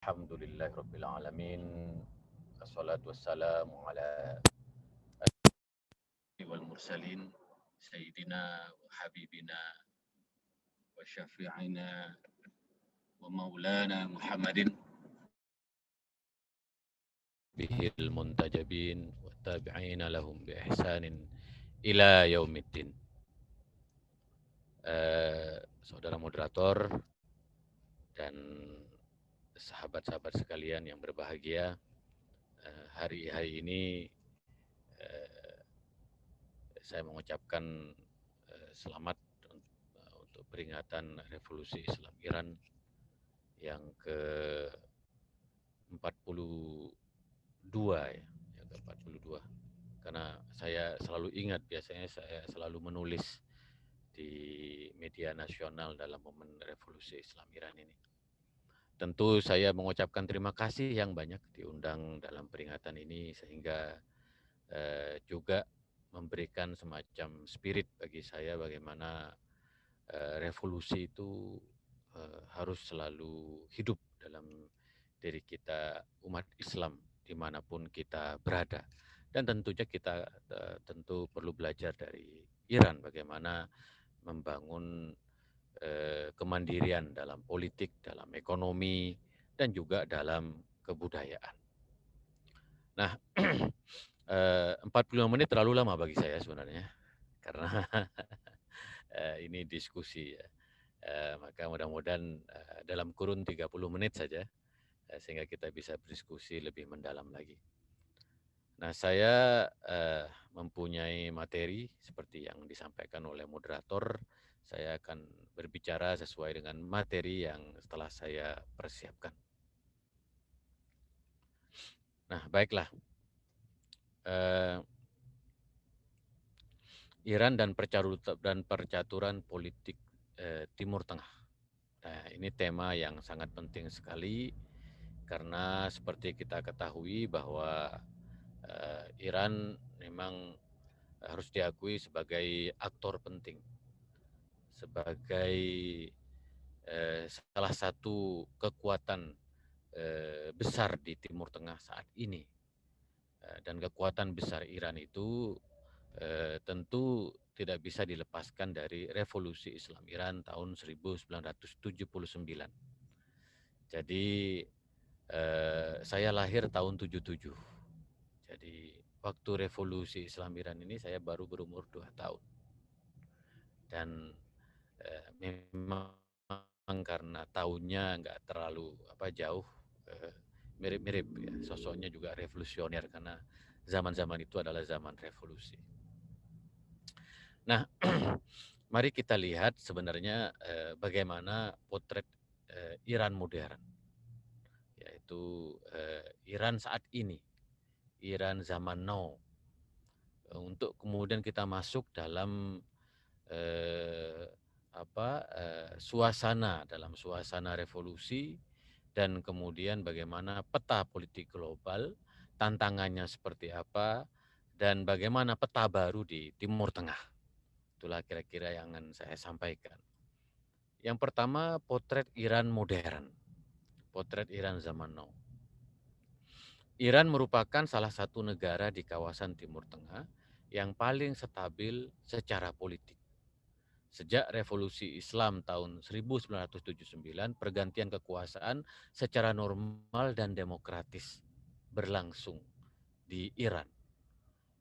Alhamdulillahirabbil alamin. Wassalatu wassalamu ala wal mursalin sayyidina wa habibina wa syafi'ina wa maulana Muhammadin bihil muntajabin wa tabi'ina lahum bi ihsanin ila yaumiddin. Saudara moderator dan sahabat-sahabat sekalian yang berbahagia, hari ini saya mengucapkan selamat untuk peringatan Revolusi Islam Iran yang ke-42 ya, yang ke-42. Karena saya selalu ingat, biasanya saya selalu menulis di media nasional dalam momen Revolusi Islam Iran ini. Tentu saya mengucapkan terima kasih yang banyak diundang dalam peringatan ini sehingga juga memberikan semacam spirit bagi saya bagaimana revolusi itu harus selalu hidup dalam diri kita umat Islam dimanapun kita berada. Dan tentunya kita tentu perlu belajar dari Iran bagaimana membangun kemandirian dalam politik, dalam ekonomi, dan juga dalam kebudayaan. Nah, 45 menit terlalu lama bagi saya sebenarnya, karena ini diskusi ya. Maka mudah-mudahan dalam kurun 30 menit saja, sehingga kita bisa berdiskusi lebih mendalam lagi. Nah, saya mempunyai materi seperti yang disampaikan oleh moderator. Saya akan berbicara sesuai dengan materi yang telah saya persiapkan. Nah, baiklah. Iran dan percaturan politik Timur Tengah. Nah, ini tema yang sangat penting sekali karena seperti kita ketahui bahwa Iran memang harus diakui sebagai aktor penting, sebagai salah satu kekuatan besar di Timur Tengah saat ini. Dan kekuatan besar Iran itu tentu tidak bisa dilepaskan dari revolusi Islam Iran tahun 1979. Jadi saya lahir tahun 77. Jadi waktu revolusi Islam Iran ini saya baru berumur 2 tahun. Dan memang karena tahunnya nggak terlalu jauh, mirip-mirip ya, sosoknya juga revolusioner karena zaman-zaman itu adalah zaman revolusi. Nah, mari kita lihat sebenarnya bagaimana potret Iran modern, yaitu Iran saat ini, Iran zaman now. Untuk kemudian kita masuk dalam dalam suasana revolusi dan kemudian bagaimana peta politik global, tantangannya seperti apa, dan bagaimana peta baru di Timur Tengah. Itulah kira-kira yang akan saya sampaikan. Yang pertama, potret Iran modern, potret Iran zaman now. Iran merupakan salah satu negara di kawasan Timur Tengah yang paling stabil secara politik. Sejak revolusi Islam tahun 1979, pergantian kekuasaan secara normal dan demokratis berlangsung di Iran.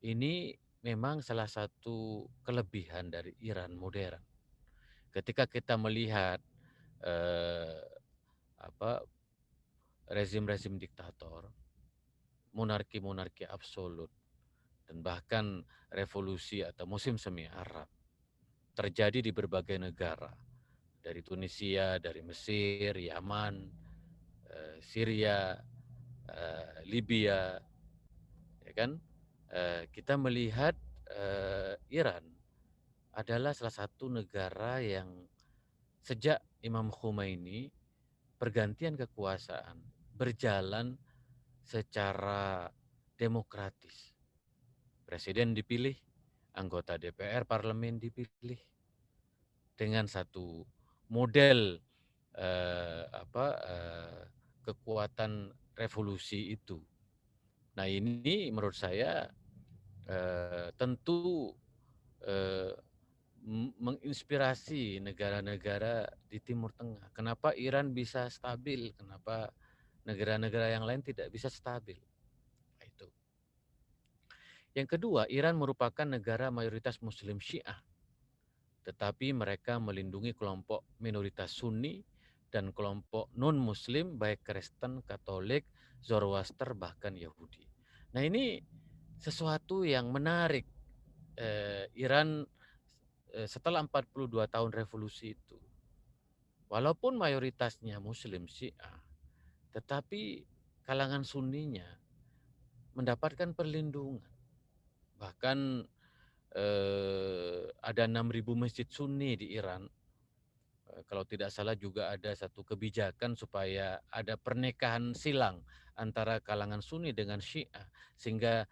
Ini memang salah satu kelebihan dari Iran modern. Ketika kita melihat rezim-rezim diktator, monarki-monarki absolut, dan bahkan revolusi atau musim semi Arab terjadi di berbagai negara, dari Tunisia, dari Mesir, Yaman, Syria, Libya, ya kan? Kita melihat Iran adalah salah satu negara yang sejak Imam Khomeini pergantian kekuasaan berjalan secara demokratis. Presiden dipilih, anggota DPR, parlemen dipilih dengan satu model kekuatan revolusi itu. Nah ini menurut saya tentu menginspirasi negara-negara di Timur Tengah. Kenapa Iran bisa stabil? Kenapa negara-negara yang lain tidak bisa stabil? Nah, itu. Yang kedua, Iran merupakan negara mayoritas Muslim Syiah, tetapi mereka melindungi kelompok minoritas Sunni dan kelompok non-Muslim baik Kristen, Katolik, Zoroaster, bahkan Yahudi. Nah ini sesuatu yang menarik. Iran setelah 42 tahun revolusi itu, walaupun mayoritasnya Muslim Syiah, tetapi kalangan Sunninya mendapatkan perlindungan. Bahkan ada 6.000 masjid Sunni di Iran. Kalau tidak salah juga ada satu kebijakan supaya ada pernikahan silang antara kalangan Sunni dengan Syiah, sehingga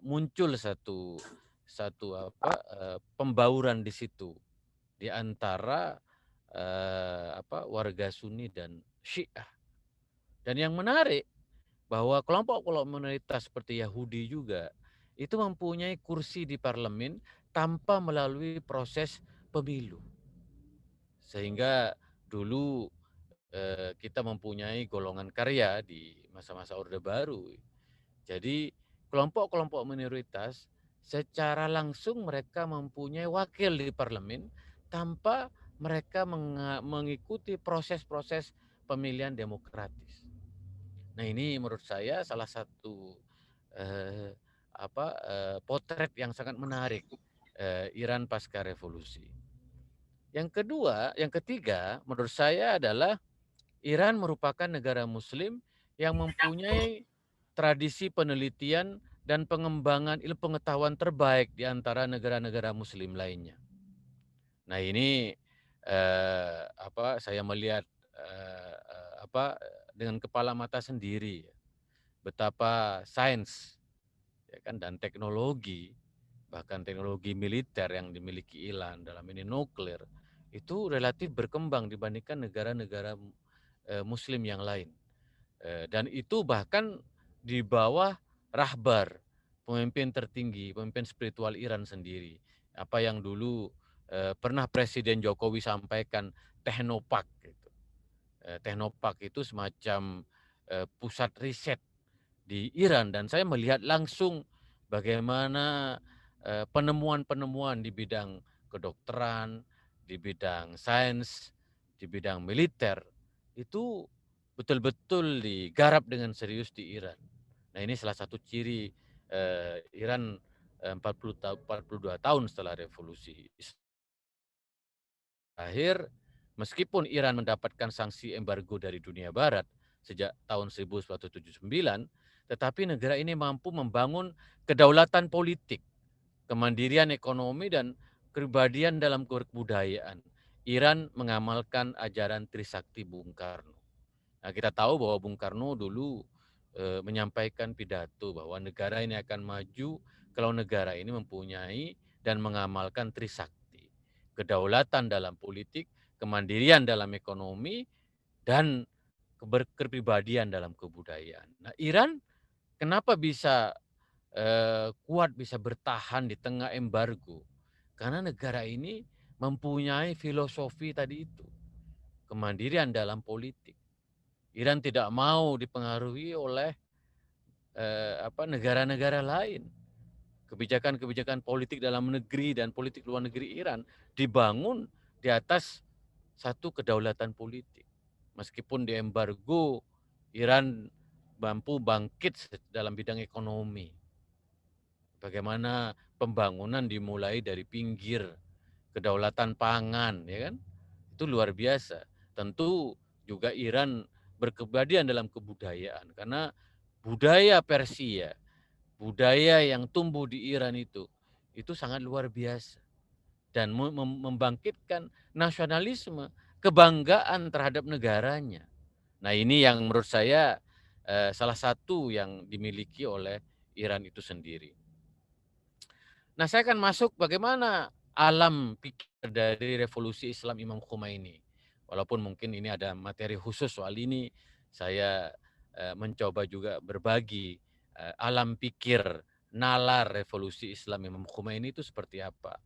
muncul satu pembauran di situ di antara warga Sunni dan Syiah. Dan yang menarik bahwa kelompok-kelompok minoritas seperti Yahudi juga itu mempunyai kursi di parlemen tanpa melalui proses pemilu. Sehingga dulu kita mempunyai golongan karya di masa-masa Orde Baru. Jadi kelompok-kelompok minoritas secara langsung mereka mempunyai wakil di parlemen tanpa mereka mengikuti proses-proses pemilihan demokratis. Nah ini menurut saya salah satu potret yang sangat menarik Iran pasca revolusi. Yang ketiga menurut saya adalah Iran merupakan negara Muslim yang mempunyai tradisi penelitian dan pengembangan ilmu pengetahuan terbaik di antara negara-negara Muslim lainnya. Nah ini saya melihat dengan kepala mata sendiri betapa sains ya kan dan teknologi, bahkan teknologi militer yang dimiliki Iran dalam ini nuklir itu relatif berkembang dibandingkan negara-negara Muslim yang lain. Dan itu bahkan di bawah rahbar, pemimpin tertinggi, pemimpin spiritual Iran sendiri. Apa yang dulu pernah Presiden Jokowi sampaikan, Teknopark. Gitu. Teknopark itu semacam pusat riset di Iran dan saya melihat langsung bagaimana penemuan-penemuan di bidang kedokteran, di bidang sains, di bidang militer itu betul-betul digarap dengan serius di Iran. Nah ini salah satu ciri Iran 42 tahun setelah revolusi. Akhir, meskipun Iran mendapatkan sanksi embargo dari dunia barat sejak tahun 1979, tetapi negara ini mampu membangun kedaulatan politik, kemandirian ekonomi, dan kepribadian dalam kebudayaan. Iran mengamalkan ajaran Trisakti Bung Karno. Nah, kita tahu bahwa Bung Karno dulu menyampaikan pidato bahwa negara ini akan maju kalau negara ini mempunyai dan mengamalkan Trisakti. Kedaulatan dalam politik, kemandirian dalam ekonomi, dan kepribadian dalam kebudayaan. Nah, Iran kenapa bisa kuat, bisa bertahan di tengah embargo? Karena negara ini mempunyai filosofi tadi itu, kemandirian dalam politik. Iran tidak mau dipengaruhi oleh negara-negara lain. Kebijakan-kebijakan politik dalam negeri dan politik luar negeri Iran dibangun di atas satu kedaulatan politik. Meskipun di embargo, Iran mampu bangkit dalam bidang ekonomi. Bagaimana pembangunan dimulai dari pinggir, kedaulatan pangan, ya kan? Itu luar biasa. Tentu juga Iran berkepribadian dalam kebudayaan karena budaya Persia, budaya yang tumbuh di Iran itu sangat luar biasa dan membangkitkan nasionalisme, kebanggaan terhadap negaranya. Nah, ini yang menurut saya salah satu yang dimiliki oleh Iran itu sendiri. Nah, saya akan masuk bagaimana alam pikir dari revolusi Islam Imam Khomeini. Walaupun mungkin ini ada materi khusus soal ini, saya mencoba juga berbagi alam pikir nalar revolusi Islam Imam Khomeini itu seperti apa.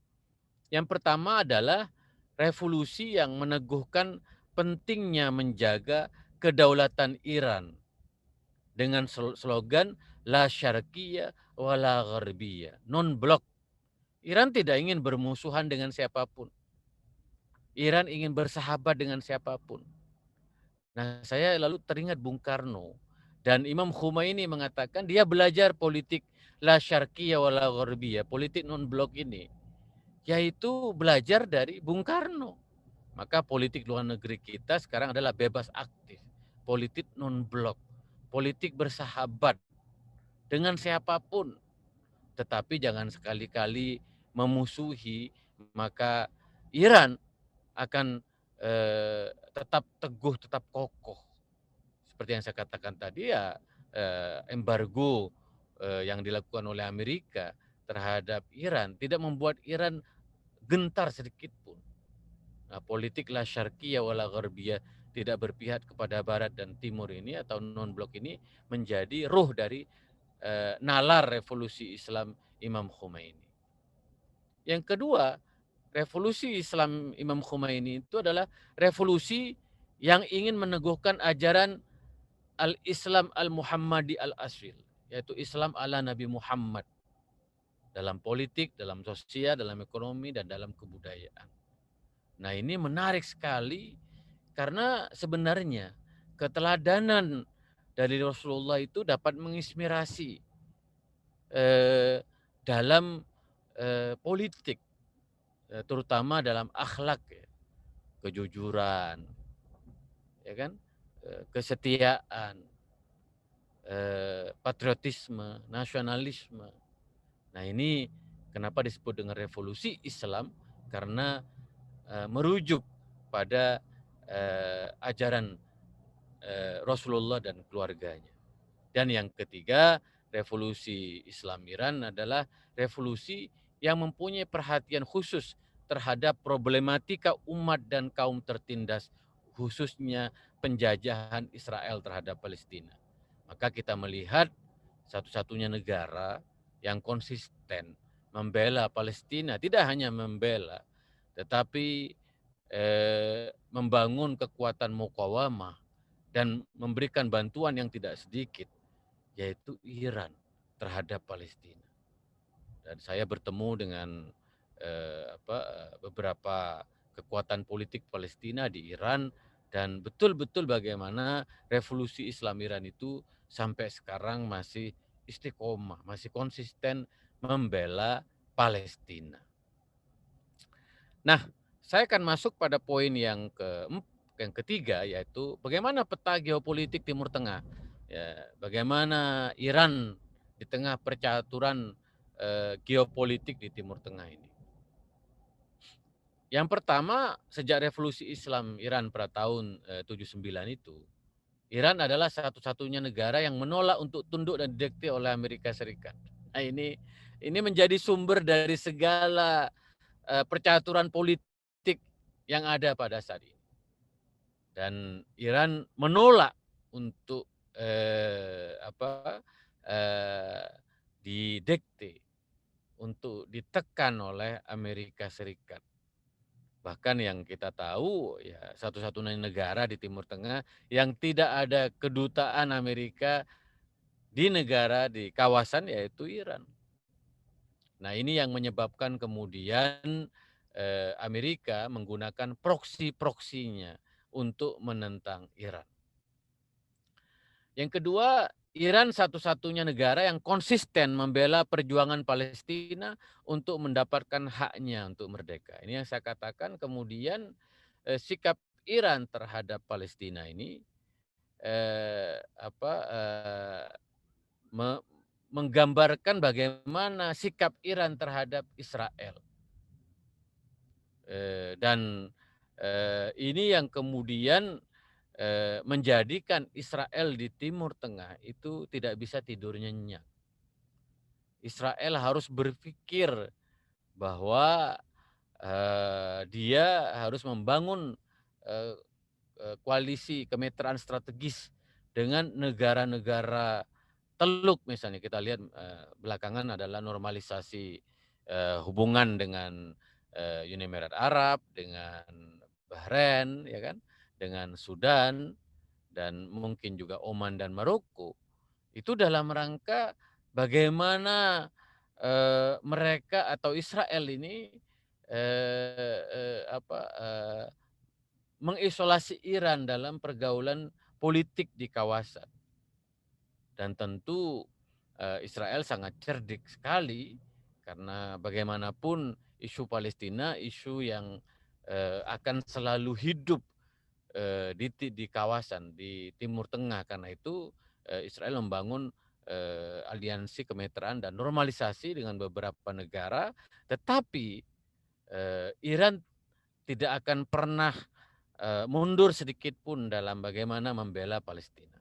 Yang pertama adalah revolusi yang meneguhkan pentingnya menjaga kedaulatan Iran dengan slogan La Syarqiyah wa la Gharbiyah, non-blok. Iran tidak ingin bermusuhan dengan siapapun. Iran ingin bersahabat dengan siapapun. Nah, saya lalu teringat Bung Karno dan Imam Khomeini mengatakan dia belajar politik La Syarqiyah wa la Gharbiyah, politik non-blok ini, yaitu belajar dari Bung Karno. Maka politik luar negeri kita sekarang adalah bebas aktif, politik non-blok, politik bersahabat dengan siapapun, tetapi jangan sekali-kali memusuhi, maka Iran akan tetap teguh, tetap kokoh. Seperti yang saya katakan tadi ya, embargo yang dilakukan oleh Amerika terhadap Iran tidak membuat Iran gentar sedikit pun. Nah, politik la syarqiyah wala gharbiyah, tidak berpihak kepada barat dan timur ini atau non-blok ini menjadi ruh dari nalar revolusi Islam Imam Khomeini. Yang kedua, revolusi Islam Imam Khomeini itu adalah revolusi yang ingin meneguhkan ajaran al-Islam al-Muhammadi al-Asil, yaitu Islam ala Nabi Muhammad dalam politik, dalam sosial, dalam ekonomi, dan dalam kebudayaan. Nah, ini menarik sekali karena sebenarnya keteladanan dari Rasulullah itu dapat menginspirasi dalam politik, terutama dalam akhlak, ya, kejujuran, ya kan, kesetiaan, patriotisme, nasionalisme. Nah, ini kenapa disebut dengan revolusi Islam, karena merujuk pada ajaran Rasulullah dan keluarganya. Dan yang ketiga, revolusi Islam Iran adalah revolusi yang mempunyai perhatian khusus terhadap problematika umat dan kaum tertindas, khususnya penjajahan Israel terhadap Palestina. Maka kita melihat satu-satunya negara yang konsisten membela Palestina, tidak hanya membela, tetapi membangun kekuatan mukawamah dan memberikan bantuan yang tidak sedikit, yaitu Iran terhadap Palestina. Dan saya bertemu dengan beberapa kekuatan politik Palestina di Iran, dan betul-betul bagaimana revolusi Islam Iran itu sampai sekarang masih istiqomah, masih konsisten membela Palestina. Nah, saya akan masuk pada poin yang ketiga, yaitu bagaimana peta geopolitik Timur Tengah. Ya, bagaimana Iran di tengah percaturan geopolitik di Timur Tengah ini. Yang pertama, sejak revolusi Islam Iran pada tahun 79 itu, Iran adalah satu-satunya negara yang menolak untuk tunduk dan didikte oleh Amerika Serikat. Nah, ini menjadi sumber dari segala percaturan politik yang ada pada saat ini. Dan Iran menolak untuk didikte, untuk ditekan oleh Amerika Serikat. Bahkan yang kita tahu ya, satu-satunya negara di Timur Tengah yang tidak ada kedutaan Amerika di kawasan, yaitu Iran. Nah, ini yang menyebabkan kemudian Amerika menggunakan proksi-proksinya untuk menentang Iran. Yang kedua, Iran satu-satunya negara yang konsisten membela perjuangan Palestina untuk mendapatkan haknya untuk merdeka. Ini yang saya katakan kemudian sikap Iran terhadap Palestina ini menggambarkan bagaimana sikap Iran terhadap Israel. Dan ini yang kemudian menjadikan Israel di Timur Tengah itu tidak bisa tidur nyenyak. Israel harus berpikir bahwa dia harus membangun koalisi kemitraan strategis dengan negara-negara Teluk misalnya kita lihat belakangan adalah normalisasi hubungan dengan Uni Emirat Arab, dengan Bahrain, ya kan, dengan Sudan dan mungkin juga Oman dan Maroko. Itu dalam rangka bagaimana mereka atau Israel ini apa, mengisolasi Iran dalam pergaulan politik di kawasan. Dan tentu Israel sangat cerdik sekali karena bagaimanapun isu Palestina isu yang akan selalu hidup di kawasan di Timur Tengah. Karena itu Israel membangun aliansi kemitraan dan normalisasi dengan beberapa negara, tetapi Iran tidak akan pernah mundur sedikit pun dalam bagaimana membela Palestina.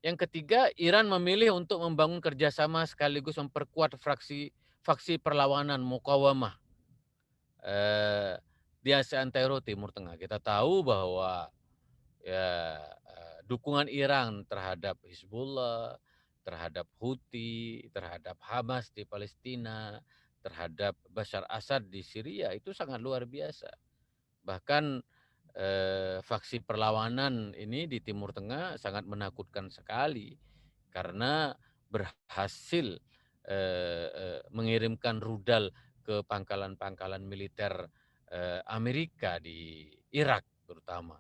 Yang ketiga, Iran memilih untuk membangun kerjasama sekaligus memperkuat faksi perlawanan Muqawamah di Asia Antara Timur Tengah. Kita tahu bahwa ya dukungan Iran terhadap Hizbullah, terhadap Houthi, terhadap Hamas di Palestina, terhadap Bashar Assad di Syria itu sangat luar biasa. Bahkan faksi perlawanan ini di Timur Tengah sangat menakutkan sekali karena berhasil mengirimkan rudal ke pangkalan-pangkalan militer Amerika di Irak terutama.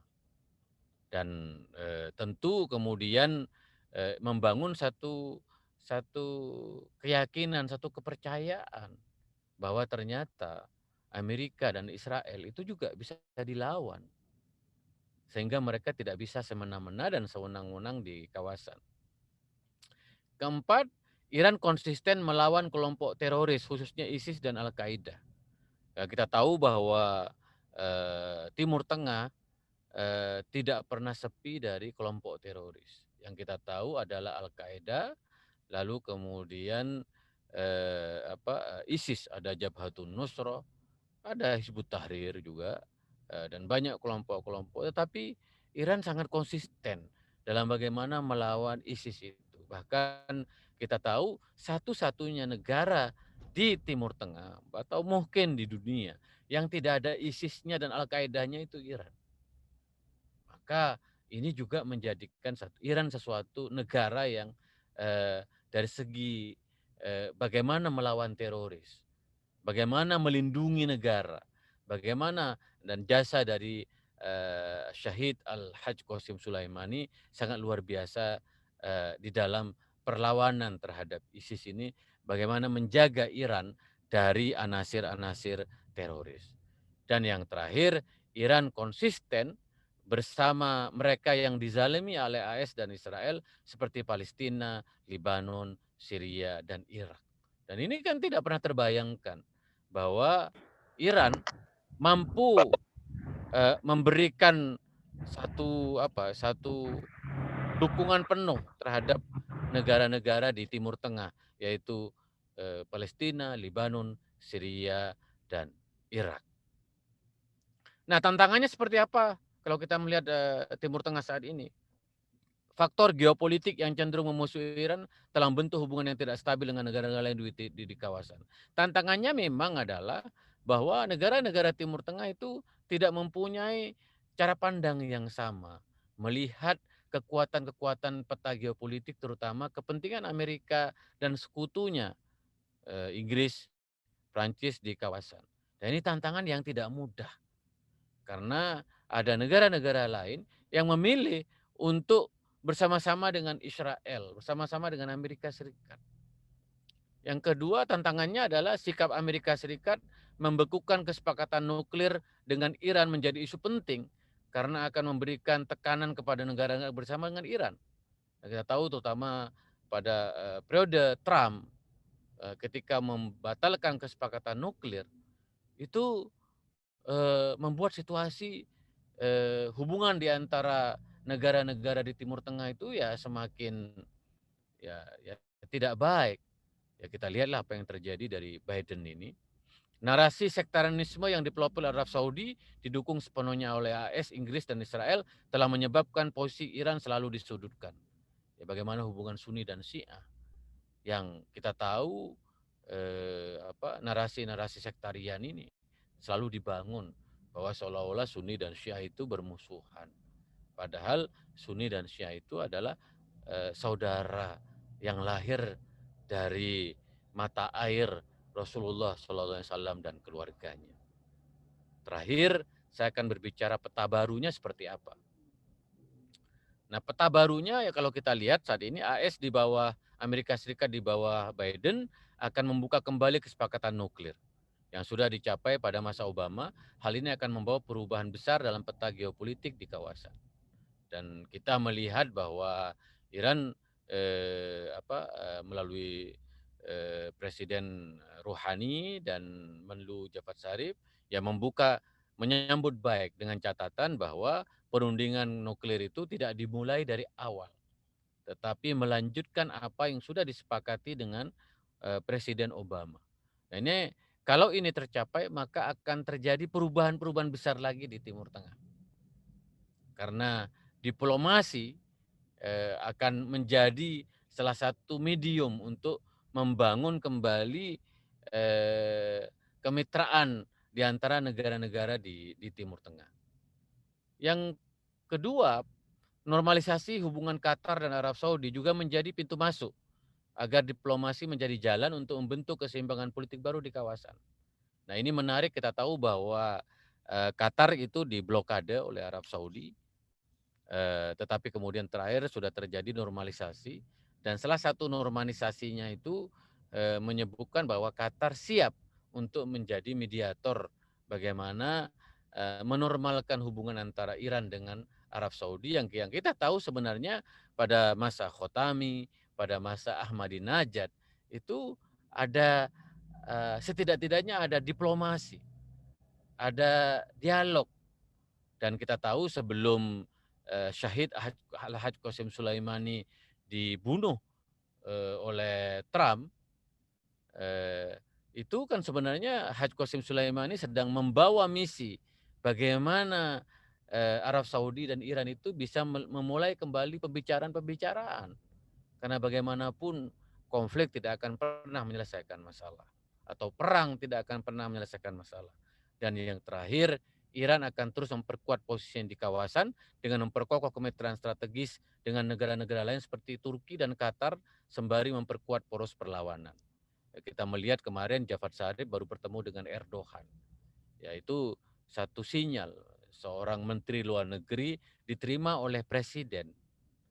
Dan tentu kemudian membangun satu keyakinan, satu kepercayaan bahwa ternyata Amerika dan Israel itu juga bisa dilawan. Sehingga mereka tidak bisa semena-mena dan sewenang-wenang di kawasan. Keempat, Iran konsisten melawan kelompok teroris, khususnya ISIS dan Al-Qaeda. Ya, kita tahu bahwa Timur Tengah tidak pernah sepi dari kelompok teroris. Yang kita tahu adalah Al-Qaeda, lalu kemudian ISIS, ada Jabhatun Nusra, ada Hizbut Tahrir juga, dan banyak kelompok-kelompok. Tetapi Iran sangat konsisten dalam bagaimana melawan ISIS itu. Bahkan kita tahu satu-satunya negara di Timur Tengah atau mungkin di dunia yang tidak ada ISIS-nya dan Al-Qaeda-nya itu Iran. Maka ini juga menjadikan Iran sesuatu negara yang dari segi bagaimana melawan teroris, bagaimana melindungi negara, bagaimana dan jasa dari Syahid Al-Hajj Qasim Sulaimani sangat luar biasa di dalam perlawanan terhadap ISIS ini, bagaimana menjaga Iran dari anasir-anasir teroris. Dan yang terakhir, Iran konsisten bersama mereka yang dizalimi oleh AS dan Israel seperti Palestina, Lebanon, Syria, dan Irak. Dan ini kan tidak pernah terbayangkan bahwa Iran mampu memberikan satu dukungan penuh terhadap negara-negara di Timur Tengah, yaitu Palestina, Lebanon, Syria, dan Irak. Nah, tantangannya seperti apa kalau kita melihat Timur Tengah saat ini? Faktor geopolitik yang cenderung memusuhi Iran telah membentuk hubungan yang tidak stabil dengan negara-negara lain di kawasan. Tantangannya memang adalah bahwa negara-negara Timur Tengah itu tidak mempunyai cara pandang yang sama melihat kekuatan-kekuatan peta geopolitik, terutama kepentingan Amerika dan sekutunya Inggris, Prancis di kawasan. Dan ini tantangan yang tidak mudah karena ada negara-negara lain yang memilih untuk bersama-sama dengan Israel, bersama-sama dengan Amerika Serikat. Yang kedua, tantangannya adalah sikap Amerika Serikat membekukan kesepakatan nuklir dengan Iran menjadi isu penting karena akan memberikan tekanan kepada negara-negara bersama dengan Iran. Kita tahu terutama pada periode Trump ketika membatalkan kesepakatan nuklir itu membuat situasi hubungan di antara negara-negara di Timur Tengah itu ya semakin ya tidak baik. Ya kita lihatlah apa yang terjadi dari Biden ini. Narasi sektarianisme yang dipelopori Arab Saudi didukung sepenuhnya oleh AS, Inggris, dan Israel telah menyebabkan posisi Iran selalu disudutkan. Ya, bagaimana hubungan Sunni dan Syiah yang kita tahu narasi-narasi sektarian ini selalu dibangun bahwa seolah-olah Sunni dan Syiah itu bermusuhan. Padahal Sunni dan Syiah itu adalah saudara yang lahir dari mata air Rasulullah SAW dan keluarganya. Terakhir, saya akan berbicara peta barunya seperti apa. Nah, peta barunya ya kalau kita lihat saat ini AS di bawah Amerika Serikat di bawah Biden akan membuka kembali kesepakatan nuklir yang sudah dicapai pada masa Obama. Hal ini akan membawa perubahan besar dalam peta geopolitik di kawasan. Dan kita melihat bahwa Iran melalui Presiden Rouhani dan Menlu Javad Zarif yang menyambut baik dengan catatan bahwa perundingan nuklir itu tidak dimulai dari awal, tetapi melanjutkan apa yang sudah disepakati dengan Presiden Obama. Nah, ini kalau ini tercapai maka akan terjadi perubahan-perubahan besar lagi di Timur Tengah. Karena diplomasi akan menjadi salah satu medium untuk membangun kembali kemitraan di antara negara-negara di Timur Tengah. Yang kedua, normalisasi hubungan Qatar dan Arab Saudi juga menjadi pintu masuk agar diplomasi menjadi jalan untuk membentuk keseimbangan politik baru di kawasan. Nah, ini menarik, kita tahu bahwa Qatar itu diblokade oleh Arab Saudi. Tetapi kemudian terakhir sudah terjadi normalisasi dan salah satu normalisasinya itu menyebutkan bahwa Qatar siap untuk menjadi mediator bagaimana menormalkan hubungan antara Iran dengan Arab Saudi yang kita tahu sebenarnya pada masa Khatami, pada masa Ahmadinejad itu ada setidak-tidaknya ada diplomasi, ada dialog. Dan kita tahu sebelum Syahid Al-Haj Qasim Sulaimani dibunuh oleh Trump, itu kan sebenarnya Haj Qasim Sulaimani sedang membawa misi bagaimana Arab Saudi dan Iran itu bisa memulai kembali pembicaraan-pembicaraan. Karena bagaimanapun konflik tidak akan pernah menyelesaikan masalah. Atau perang tidak akan pernah menyelesaikan masalah. Dan yang terakhir, Iran akan terus memperkuat posisi di kawasan dengan memperkokoh kemitraan strategis dengan negara-negara lain seperti Turki dan Qatar sembari memperkuat poros perlawanan. Kita melihat kemarin Javad Zarif baru bertemu dengan Erdogan. Yaitu satu sinyal seorang menteri luar negeri diterima oleh presiden.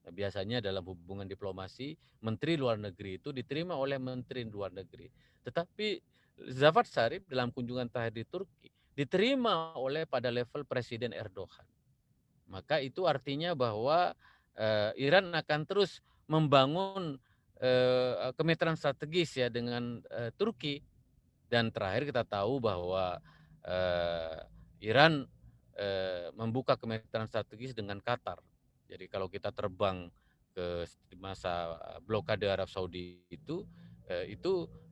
Biasanya dalam hubungan diplomasi, menteri luar negeri itu diterima oleh menteri luar negeri. Tetapi Javad Zarif dalam kunjungan terakhir di Turki diterima oleh pada level Presiden Erdogan. Maka itu artinya bahwa Iran akan terus membangun kemitraan strategis ya dengan Turki. Dan terakhir kita tahu bahwa Iran membuka kemitraan strategis dengan Qatar. Jadi kalau kita terbang ke masa blokade Arab Saudi itu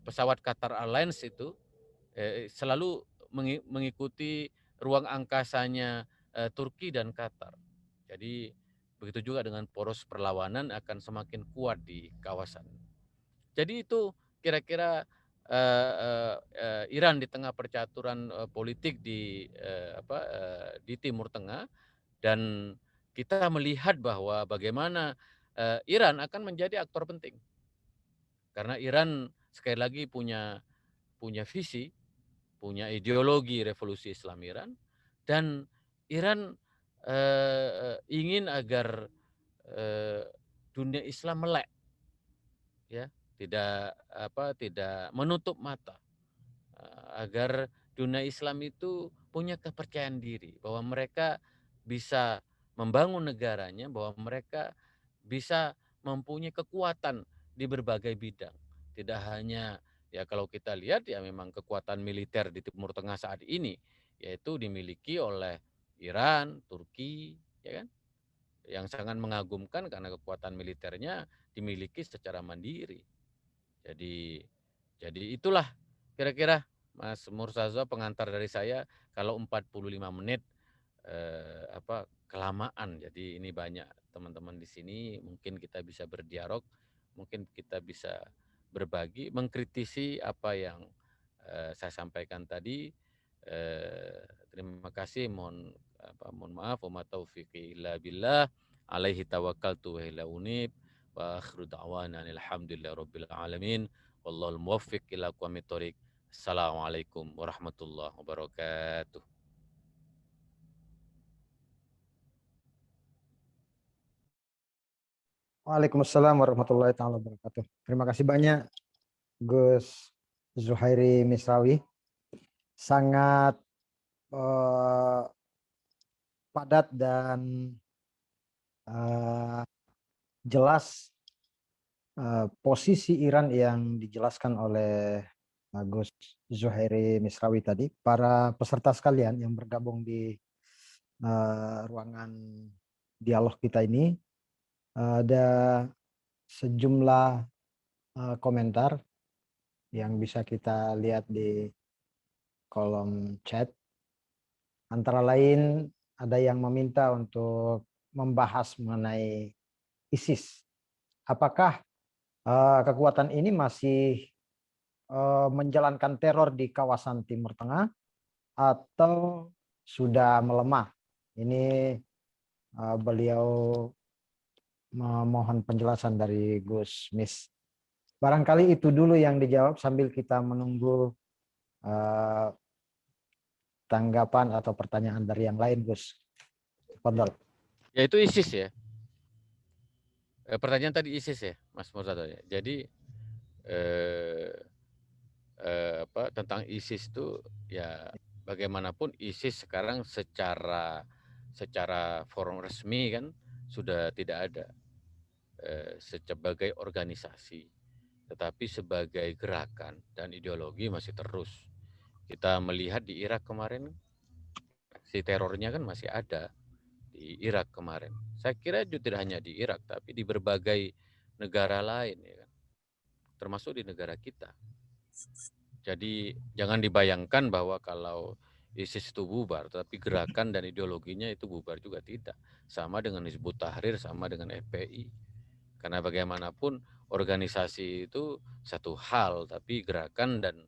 pesawat Qatar Airlines itu selalu mengikuti ruang angkasanya Turki dan Qatar. Jadi begitu juga dengan poros perlawanan akan semakin kuat di kawasan. Jadi itu kira-kira Iran di tengah percaturan politik di Timur Tengah, dan kita melihat bahwa bagaimana Iran akan menjadi aktor penting. Karena Iran sekali lagi punya visi, punya ideologi revolusi Islam Iran, dan Iran ingin agar dunia Islam melek, ya, tidak menutup mata, agar dunia Islam itu punya kepercayaan diri bahwa mereka bisa membangun negaranya, bahwa mereka bisa mempunyai kekuatan di berbagai bidang. Tidak hanya ya kalau kita lihat ya memang kekuatan militer di Timur Tengah saat ini yaitu dimiliki oleh Iran, Turki, ya kan? Yang sangat mengagumkan karena kekuatan militernya dimiliki secara mandiri. Jadi itulah kira-kira Mas Murtaza, pengantar dari saya, kalau 45 menit kelamaan. Jadi ini banyak teman-teman di sini, mungkin kita bisa berdialog, mungkin kita bisa berbagi, mengkritisi apa yang saya sampaikan tadi. Terima kasih, mohon maaf, wa ma taufiqi illa billah, alaihi tawakkaltu wa ila unib, wa akhiru da'wana alhamdulillah rabbil alamin, wallahul muwaffiq ila aqwamit thoriq. Assalamualaikum warahmatullahi wabarakatuh. Waalaikumsalam warahmatullahi taala wabarakatuh. Terima kasih banyak Gus Zuhairi Misrawi. Sangat padat dan jelas posisi Iran yang dijelaskan oleh Gus Zuhairi Misrawi tadi. Para peserta sekalian yang bergabung di ruangan dialog kita ini, ada sejumlah komentar yang bisa kita lihat di kolom chat. Antara lain ada yang meminta untuk membahas mengenai ISIS. Apakah kekuatan ini masih menjalankan teror di kawasan Timur Tengah atau sudah melemah? Ini beliau memohon penjelasan dari Gus Mis. Barangkali itu dulu yang dijawab sambil kita menunggu tanggapan atau pertanyaan dari yang lain, Gus. Fadol. Ya itu ISIS ya. Pertanyaan tadi ISIS ya, Mas Murtado ya. Jadi tentang ISIS itu ya bagaimanapun ISIS sekarang secara forum resmi kan sudah tidak ada sebagai organisasi, tetapi sebagai gerakan dan ideologi masih terus. Kita melihat di Irak kemarin, aksi terornya kan masih ada di Irak kemarin. Saya kira itu tidak hanya di Irak, tapi di berbagai negara lain, ya kan? Termasuk di negara kita. Jadi jangan dibayangkan bahwa kalau ISIS itu bubar, tapi gerakan dan ideologinya itu bubar juga tidak. Sama dengan Hizbut Tahrir, sama dengan FPI. Karena bagaimanapun organisasi itu satu hal, tapi gerakan dan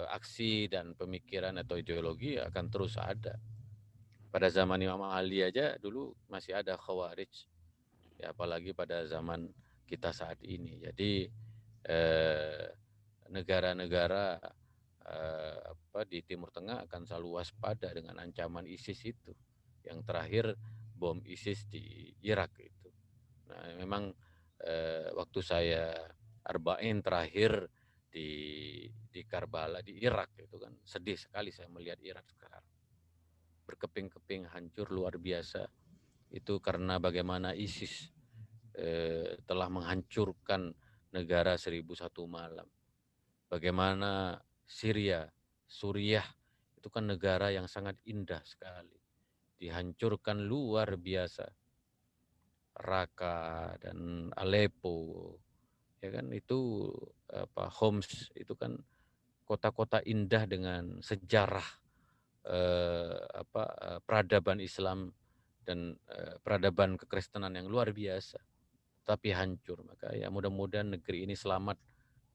aksi dan pemikiran atau ideologi akan terus ada. Pada zaman Imam Ali aja dulu masih ada Khawarij, ya apalagi pada zaman kita saat ini. Jadi negara-negara di Timur Tengah akan selalu waspada dengan ancaman ISIS itu. Yang terakhir bom ISIS di Irak itu. Nah, memang waktu saya Arba'in terakhir di Karbala di Irak itu kan sedih sekali saya melihat Irak sekarang berkeping-keping hancur luar biasa. Itu karena bagaimana ISIS telah menghancurkan negara 1001 malam. Bagaimana Suriah itu kan negara yang sangat indah sekali. Dihancurkan luar biasa. Raqqa dan Aleppo, ya kan itu Homs itu kan kota-kota indah dengan sejarah peradaban Islam dan peradaban kekristenan yang luar biasa, tapi hancur. Maka ya mudah-mudahan negeri ini selamat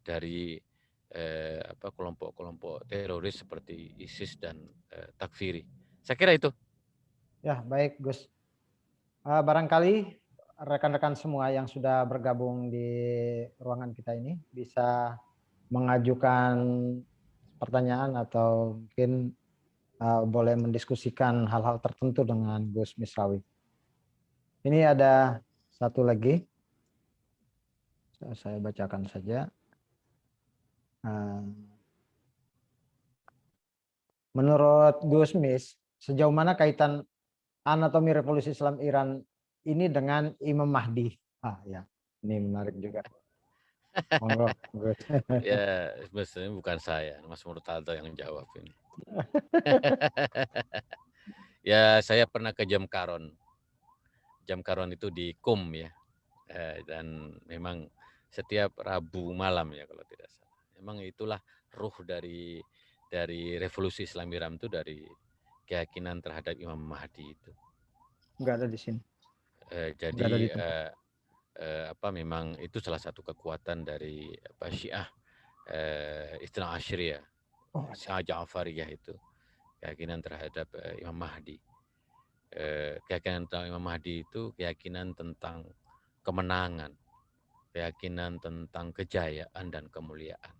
dari kelompok-kelompok teroris seperti ISIS dan Takfiri. Saya kira itu. Ya, baik Gus. Barangkali rekan-rekan semua yang sudah bergabung di ruangan kita ini bisa mengajukan pertanyaan atau mungkin boleh mendiskusikan hal-hal tertentu dengan Gus Misrawi. Ini ada satu lagi. Saya bacakan saja. Menurut Gus Mis, sejauh mana kaitan anatomi revolusi Islam Iran ini dengan Imam Mahdi? Ya, ini menarik juga. Monggo, Gus. Ya, sebenarnya bukan saya, Mas Murtado yang jawab ini. Ya, saya pernah ke Jamkaron. Jamkaron itu di Qum ya. Dan memang setiap Rabu malam ya kalau tidak salah. Memang itulah ruh dari dari revolusi Islam Iran itu dari keyakinan terhadap Imam Mahdi itu. Nggak ada di sini. Nggak ada di Jadi tempat. memang itu salah satu kekuatan dari Syiah Itsna Asyriyah, Oh, Syiah Ja'fariyah itu keyakinan terhadap Imam Mahdi. Keyakinan tentang Imam Mahdi itu keyakinan tentang kemenangan, keyakinan tentang kejayaan dan kemuliaan.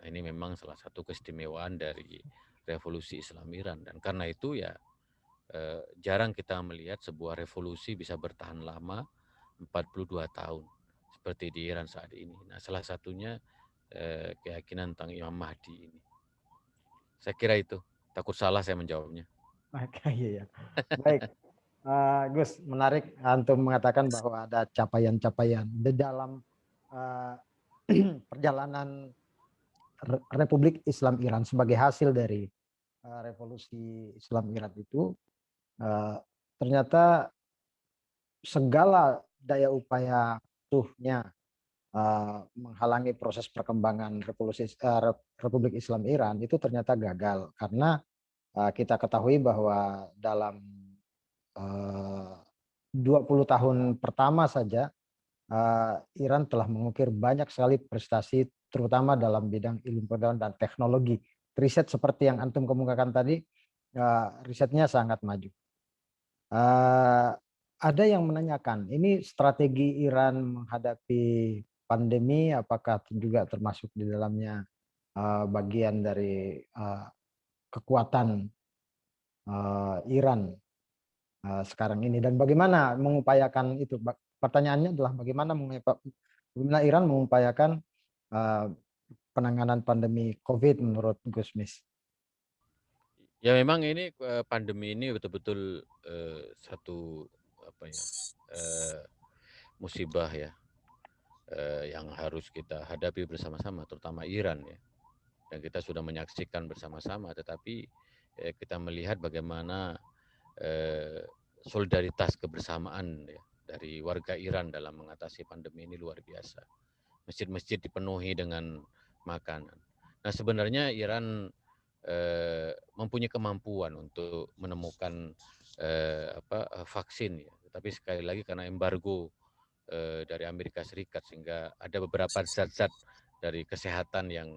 Nah, ini memang salah satu keistimewaan dari revolusi Islam Iran, dan karena itu ya jarang kita melihat sebuah revolusi bisa bertahan lama 42 tahun seperti di Iran saat ini. Nah, salah satunya keyakinan tentang Imam Mahdi ini. Saya kira itu. Takut salah saya menjawabnya. iya ya. Baik, Gus, menarik antum mengatakan bahwa ada capaian-capaian di dalam uh, perjalanan Republik Islam Iran sebagai hasil dari revolusi Islam Iran itu. Ternyata segala daya upaya tuhnya menghalangi proses perkembangan Republik Islam Iran itu ternyata gagal karena kita ketahui bahwa dalam 20 tahun pertama saja Iran telah mengukir banyak sekali prestasi terutama dalam bidang ilmu pengetahuan dan teknologi. Riset seperti yang antum kemukakan tadi, risetnya sangat maju. Ada yang menanyakan, ini strategi Iran menghadapi pandemi apakah juga termasuk di dalamnya bagian dari kekuatan Iran sekarang ini, dan bagaimana mengupayakan itu? Pertanyaannya adalah bagaimana Iran mengupayakan penanganan pandemi COVID menurut Gusmis? Ya memang ini pandemi ini betul-betul satu musibah ya yang harus kita hadapi bersama-sama, terutama Iran ya. Dan kita sudah menyaksikan bersama-sama, tetapi kita melihat bagaimana solidaritas kebersamaan ya, dari warga Iran dalam mengatasi pandemi ini luar biasa. Masjid-masjid dipenuhi dengan makanan. Nah, sebenarnya Iran mempunyai kemampuan untuk menemukan vaksin ya. Tapi sekali lagi karena embargo dari Amerika Serikat sehingga ada beberapa zat-zat dari kesehatan yang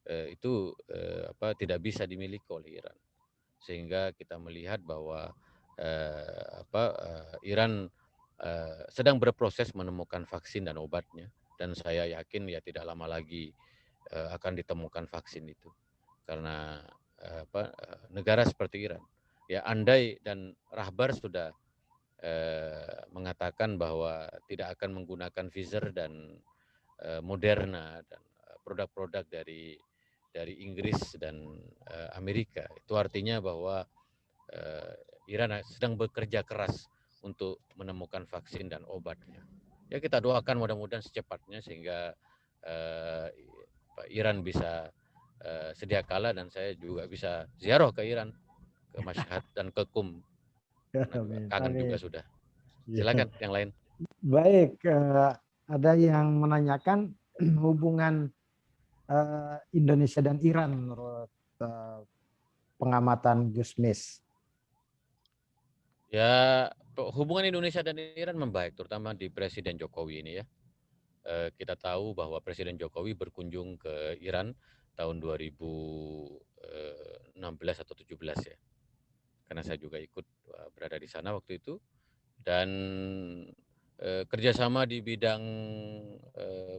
itu tidak bisa dimiliki oleh Iran. Sehingga kita melihat bahwa Iran sedang berproses menemukan vaksin dan obatnya, dan saya yakin ya tidak lama lagi akan ditemukan vaksin itu. Karena negara seperti Iran, ya andai dan Rahbar sudah mengatakan bahwa tidak akan menggunakan Pfizer dan Moderna dan produk-produk dari Inggris dan Amerika, itu artinya bahwa Iran sedang bekerja keras untuk menemukan vaksin dan obatnya. Ya kita doakan mudah-mudahan secepatnya sehingga Iran bisa sedia kala dan saya juga bisa ziarah ke Iran, ke Mashhad dan ke Qum. Karena juga Amin. kangen juga Amin. sudah. Ya. Silakan yang lain. Baik, ada yang menanyakan hubungan Indonesia dan Iran menurut pengamatan Gusmis. Ya, hubungan Indonesia dan Iran membaik, terutama di Presiden Jokowi ini ya. Kita tahu bahwa Presiden Jokowi berkunjung ke Iran tahun 2016 atau 17 ya. Karena saya juga ikut berada di sana waktu itu. Dan kerjasama di bidang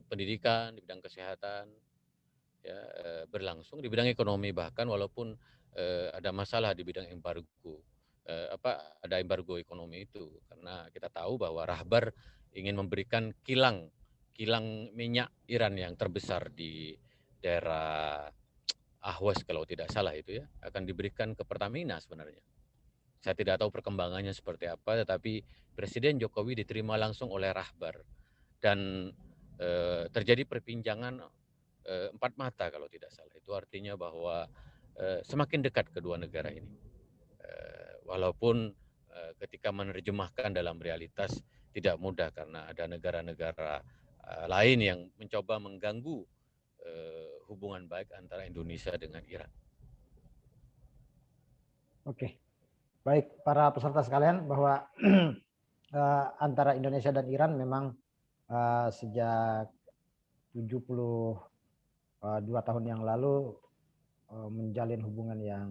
pendidikan, di bidang kesehatan, ya, berlangsung, di bidang ekonomi bahkan walaupun ada masalah di bidang embargo. Ada embargo ekonomi itu karena kita tahu bahwa Rahbar ingin memberikan kilang minyak Iran yang terbesar di daerah Ahwaz kalau tidak salah itu ya, akan diberikan ke Pertamina sebenarnya. Saya tidak tahu perkembangannya seperti apa, tetapi Presiden Jokowi diterima langsung oleh Rahbar dan terjadi perpinjangan empat mata kalau tidak salah. Itu artinya bahwa semakin dekat kedua negara ini. Walaupun ketika menerjemahkan dalam realitas tidak mudah karena ada negara-negara lain yang mencoba mengganggu hubungan baik antara Indonesia dengan Iran. Oke, baik para peserta sekalian, bahwa antara Indonesia dan Iran memang sejak 72 tahun yang lalu menjalin hubungan yang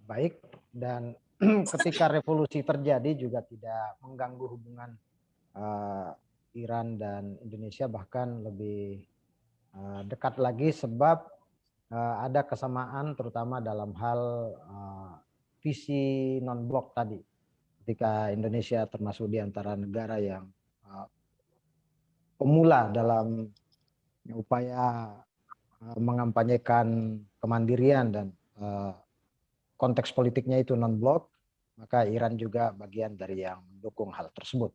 baik, dan ketika revolusi terjadi juga tidak mengganggu hubungan Iran dan Indonesia, bahkan lebih dekat lagi, sebab ada kesamaan terutama dalam hal visi non-blok tadi. Ketika Indonesia termasuk di antara negara yang pemula dalam upaya mengampanyekan kemandirian dan konteks politiknya itu non-blok, maka Iran juga bagian dari yang mendukung hal tersebut.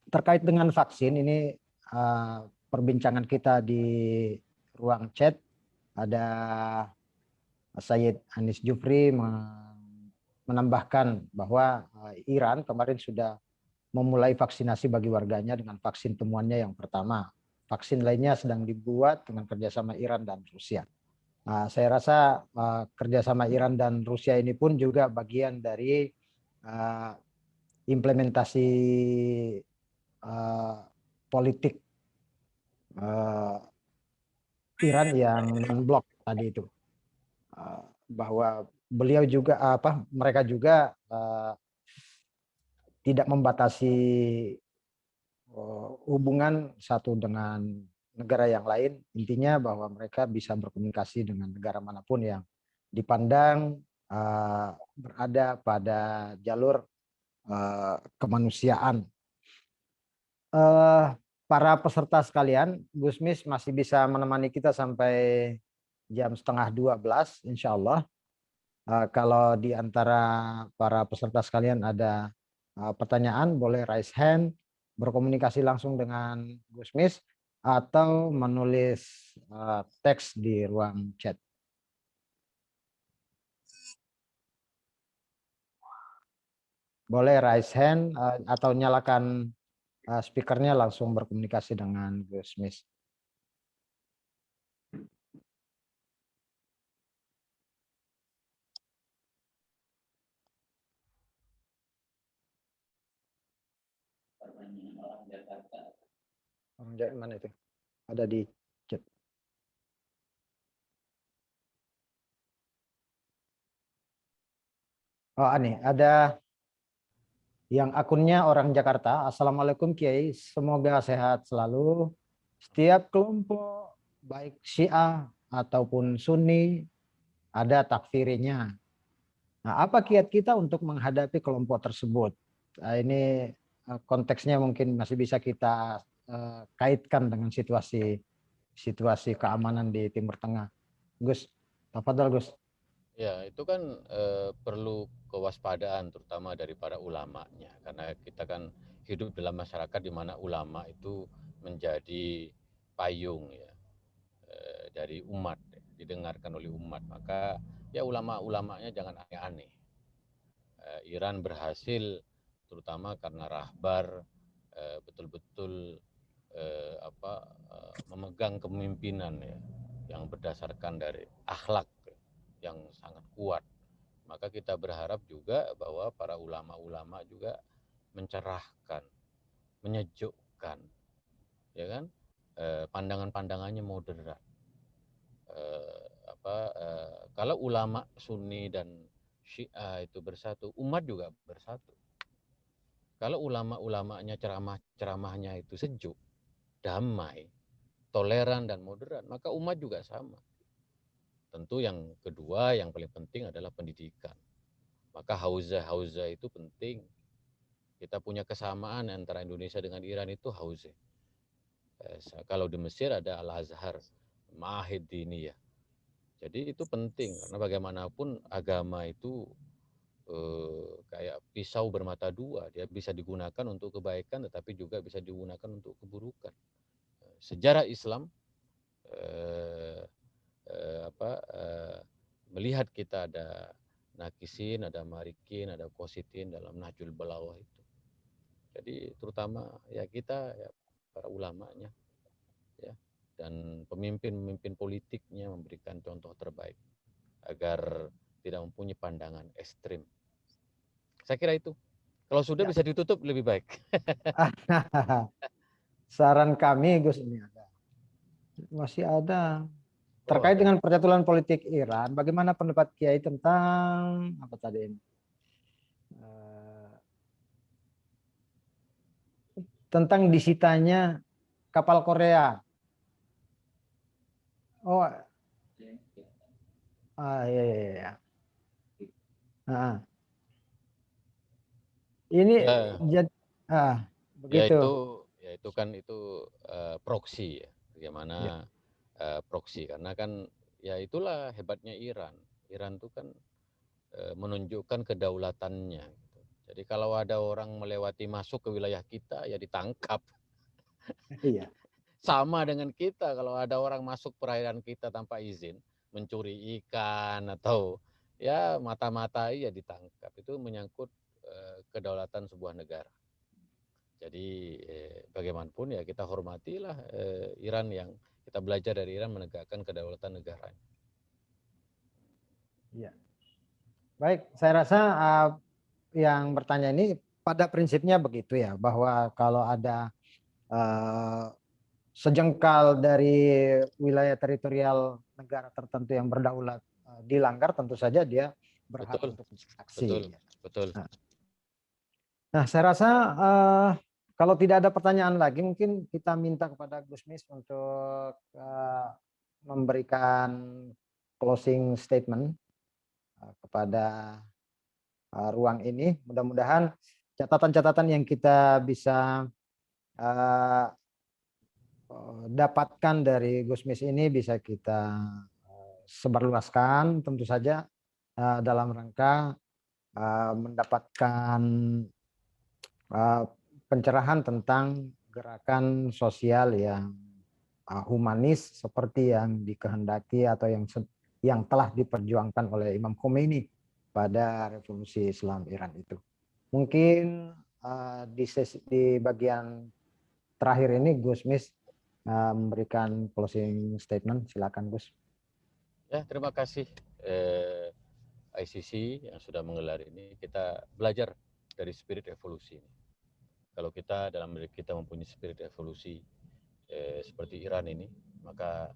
Terkait dengan vaksin ini, perbincangan kita di ruang chat, ada Sayyid Anis Jufri menambahkan bahwa Iran kemarin sudah memulai vaksinasi bagi warganya dengan vaksin temuannya yang pertama. Vaksin lainnya sedang dibuat dengan kerjasama Iran dan Rusia. Saya rasa kerjasama Iran dan Rusia ini pun juga bagian dari implementasi politik Iran yang non-blok tadi itu, bahwa beliau juga mereka juga tidak membatasi hubungan satu dengan negara yang lain. Intinya bahwa mereka bisa berkomunikasi dengan negara manapun yang dipandang berada pada jalur kemanusiaan. Para peserta sekalian, Gusmis masih bisa menemani kita sampai jam 11:30, insya Allah. Kalau di antara para peserta sekalian ada pertanyaan, boleh raise hand, berkomunikasi langsung dengan Gusmis, atau menulis teks di ruang chat. Boleh raise hand atau nyalakan speakernya, langsung berkomunikasi dengan Gusmis. Orang Jawa mana itu? Ada di chat. Oh, ini ada yang akunnya orang Jakarta. Assalamualaikum Kiai, semoga sehat selalu. Setiap kelompok baik Syiah ataupun Sunni ada takfirinya. Nah, apa kiat kita untuk menghadapi kelompok tersebut? Nah, ini konteksnya mungkin masih bisa kita kaitkan dengan situasi keamanan di Timur Tengah. Gus, tafadhol Gus. Ya, itu kan perlu kewaspadaan terutama dari para ulamanya, karena kita kan hidup dalam masyarakat di mana ulama itu menjadi payung ya dari umat, didengarkan oleh umat. Maka ya ulama-ulamanya jangan aneh-aneh. Iran berhasil terutama karena Rahbar betul-betul memegang kepemimpinan ya, yang berdasarkan dari akhlak yang sangat kuat. Maka kita berharap juga bahwa para ulama-ulama juga mencerahkan, menyejukkan, ya kan, pandangan-pandangannya moderat. Kalau ulama Sunni dan Syiah itu bersatu, umat juga bersatu. Kalau ulama-ulamanya ceramahnya itu sejuk, damai, toleran dan moderat, maka umat juga sama. Tentu yang kedua, yang paling penting adalah pendidikan. Maka hauzah itu penting. Kita punya kesamaan antara Indonesia dengan Iran itu hauzah. Kalau di Mesir ada Al-Azhar, Ma'ahid Diniyah. Jadi itu penting karena bagaimanapun agama itu kayak pisau bermata dua. Dia bisa digunakan untuk kebaikan tetapi juga bisa digunakan untuk keburukan. Sejarah Islam melihat kita ada nakisin, ada marikin, ada kositin dalam Nahjul Balawah itu. Jadi terutama ya kita ya para ulamanya ya dan pemimpin-pemimpin politiknya memberikan contoh terbaik. agar tidak mempunyai pandangan ekstrim. Saya kira itu. Kalau sudah Ya. bisa ditutup lebih baik. Saran kami, Gus, ini masih ada Oh, terkait ada. dengan percaturan politik Iran. Bagaimana pendapat Kiai tentang apa tadi ini? Tentang disitanya kapal Korea. Oh, iya, iya, iya. Nah, ini Ya, jadi ya begitu. itu kan itu proksi ya. Ya, Bagaimana proksi karena kan ya itulah hebatnya Iran. Iran itu kan menunjukkan kedaulatannya. Gitu. Jadi kalau ada orang melewati masuk ke wilayah kita ya ditangkap. iya, Sama dengan kita kalau ada orang masuk perairan kita tanpa izin mencuri ikan atau ya mata-matai ya ditangkap. Itu menyangkut kedaulatan sebuah negara. Jadi bagaimanapun ya kita hormatilah Iran yang kita belajar dari Iran menegakkan kedaulatan negara. iya. Baik, saya rasa yang bertanya ini pada prinsipnya begitu ya, bahwa kalau ada uh, sejengkal dari wilayah teritorial negara tertentu yang berdaulat dilanggar, tentu saja dia berhak Betul, untuk betul, bereaksi. betul. Nah, saya rasa kalau tidak ada pertanyaan lagi, mungkin kita minta kepada Gus Mis untuk memberikan closing statement kepada ruang ini. Mudah-mudahan catatan-catatan yang kita bisa uh, dapatkan dari Gusmis ini bisa kita sebarluaskan, tentu saja dalam rangka mendapatkan pencerahan tentang gerakan sosial yang humanis seperti yang dikehendaki atau yang telah diperjuangkan oleh Imam Khomeini pada Revolusi Islam Iran itu. Mungkin di bagian terakhir ini Gus Mis memberikan closing statement. Silakan Gus. Ya, terima kasih ICC yang sudah menggelar ini. Kita belajar dari spirit revolusi ini. Kalau kita dalam diri kita mempunyai spirit revolusi seperti Iran ini, maka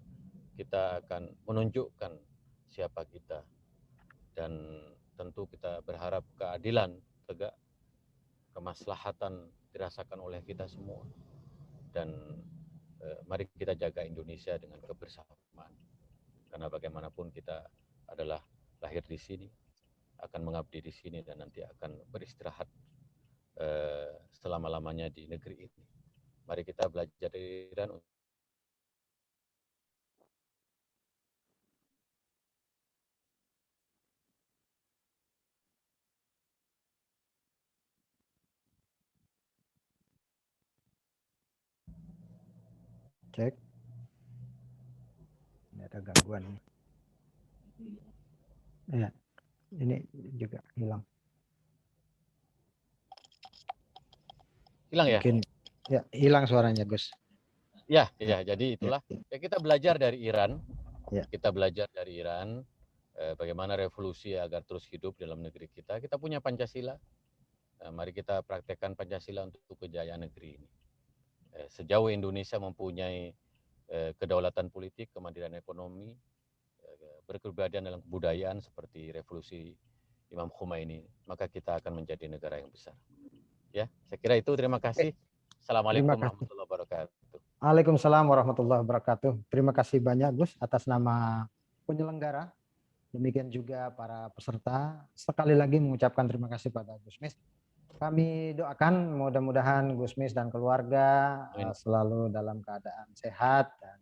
kita akan menunjukkan siapa kita dan tentu kita berharap keadilan tegak, kemaslahatan dirasakan oleh kita semua dan mari kita jaga Indonesia dengan kebersamaan karena bagaimanapun kita adalah lahir di sini, akan mengabdi di sini dan nanti akan beristirahat selama-lamanya di negeri ini. Mari kita belajar dari Iran. Cek. Ini ada gangguan. Ya, ini juga hilang. Hilang ya? Mungkin ya hilang suaranya Gus. Ya, jadi itulah. Ya kita belajar dari Iran. Ya. Kita belajar dari Iran bagaimana revolusi agar terus hidup dalam negeri kita. Kita punya Pancasila. Mari kita praktekkan Pancasila untuk kejayaan negeri ini. Sejauh Indonesia mempunyai kedaulatan politik, kemandirian ekonomi, berkepribadian dalam kebudayaan seperti revolusi Imam Khomeini, maka kita akan menjadi negara yang besar. Ya, saya kira itu. Terima kasih. Assalamualaikum warahmatullahi wabarakatuh. Waalaikumsalam warahmatullahi wabarakatuh. Terima kasih banyak Gus atas nama penyelenggara. Demikian juga para peserta. Sekali lagi mengucapkan terima kasih pada Gus Mis. Kami doakan mudah-mudahan Gusmis dan keluarga selalu dalam keadaan sehat dan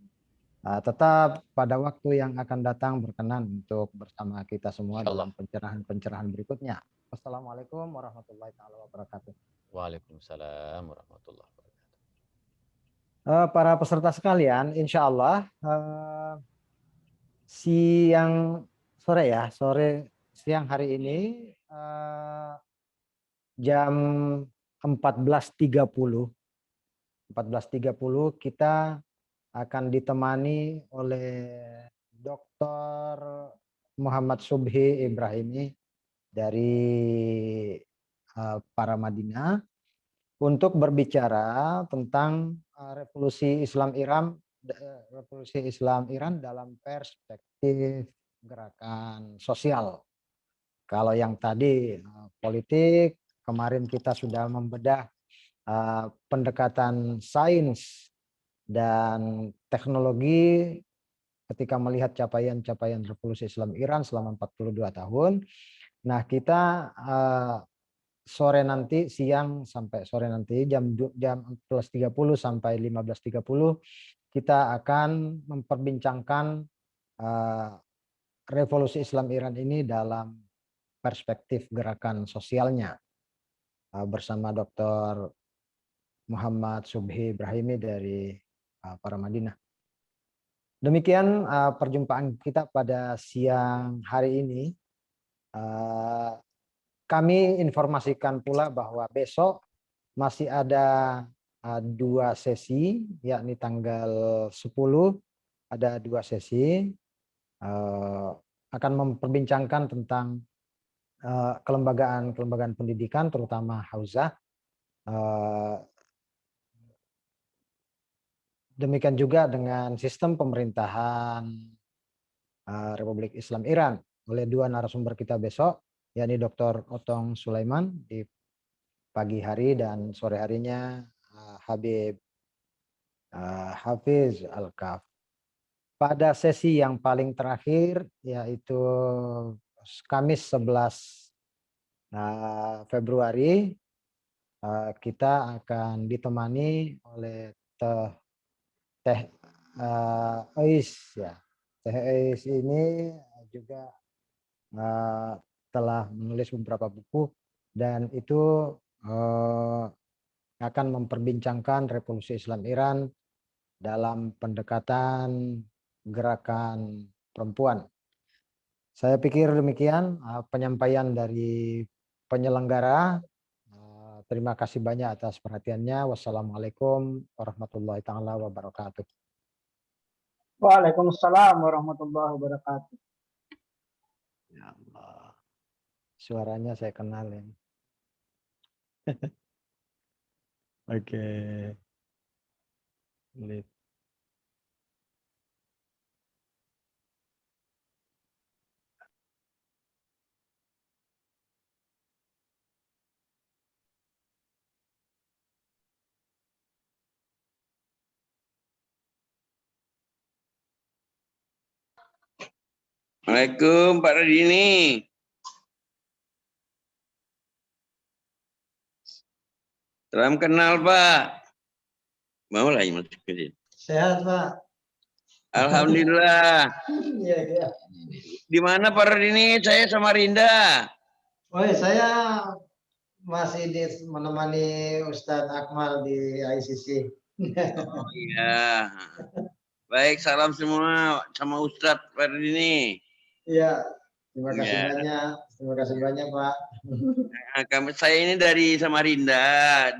tetap pada waktu yang akan datang berkenan untuk bersama kita semua dalam pencerahan-pencerahan berikutnya. Wassalamualaikum warahmatullahi wabarakatuh. Waalaikumsalam warahmatullahi wabarakatuh. Para peserta sekalian, insya Allah siang hari ini jam 14.30 kita akan ditemani oleh Dr. Muhammad Subhi Ibrahimi dari Paramadina untuk berbicara tentang revolusi Islam Iran dalam perspektif gerakan sosial. Kalau yang tadi politik, kemarin kita sudah membedah pendekatan sains dan teknologi ketika melihat capaian-capaian revolusi Islam Iran selama 42 tahun. Nah, kita sore nanti, siang sampai sore nanti jam 14.30 sampai 15.30 kita akan memperbincangkan revolusi Islam Iran ini dalam perspektif gerakan sosialnya bersama Dr. Muhammad Subhi Ibrahimi dari Paramadina. Demikian perjumpaan kita pada siang hari ini. Kami informasikan pula bahwa besok masih ada 2 sesi, yakni tanggal 10 ada 2 sesi akan memperbincangkan tentang kelembagaan pendidikan, terutama Hauzah. Demikian juga dengan sistem pemerintahan Republik Islam Iran oleh 2 narasumber kita besok, yakni Dr. Otong Sulaiman di pagi hari dan sore harinya Habib Hafiz Al-Kaf. Pada sesi yang paling terakhir yaitu Kamis 11 Februari kita akan ditemani oleh Teh Ais ya. Teh Ais ini juga telah menulis beberapa buku dan itu akan memperbincangkan revolusi Islam Iran dalam pendekatan gerakan perempuan. Saya pikir demikian penyampaian dari penyelenggara. Terima kasih banyak atas perhatiannya. Wassalamualaikum warahmatullahi taala wabarakatuh. Waalaikumsalam warahmatullahi wabarakatuh. Ya Allah. Suaranya saya kenalin. Oke. Assalamualaikum Pak Radini. Salam kenal Pak. Mau lah yang masuk ke sini. Sehat Pak. Alhamdulillah. Iya, iya. Di mana Pak Radini? Saya Samarinda. Oh, saya masih menemani Ustadz Akmal di ICC. Oh iya. Baik, salam semua sama Ustadz Pak Radini. Iya, terima kasih banyak. Terima kasih banyak Pak. Saya ini dari Samarinda,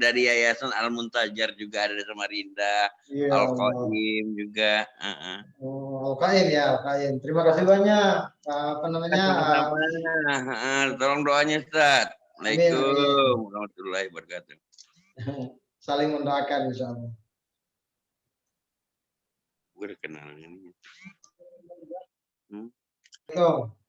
dari Yayasan Al-Muntajar juga ada di Samarinda. Iya, Al-Qaim juga. Al-Qaim ya, Al-Qaim. Terima kasih banyak. Apa namanya? Tolong doanya Ustaz. Assalamualaikum warahmatullahi wabarakatuh. Saling mendoakan insyaallah. Gue kenal ini. Assalamualaikum.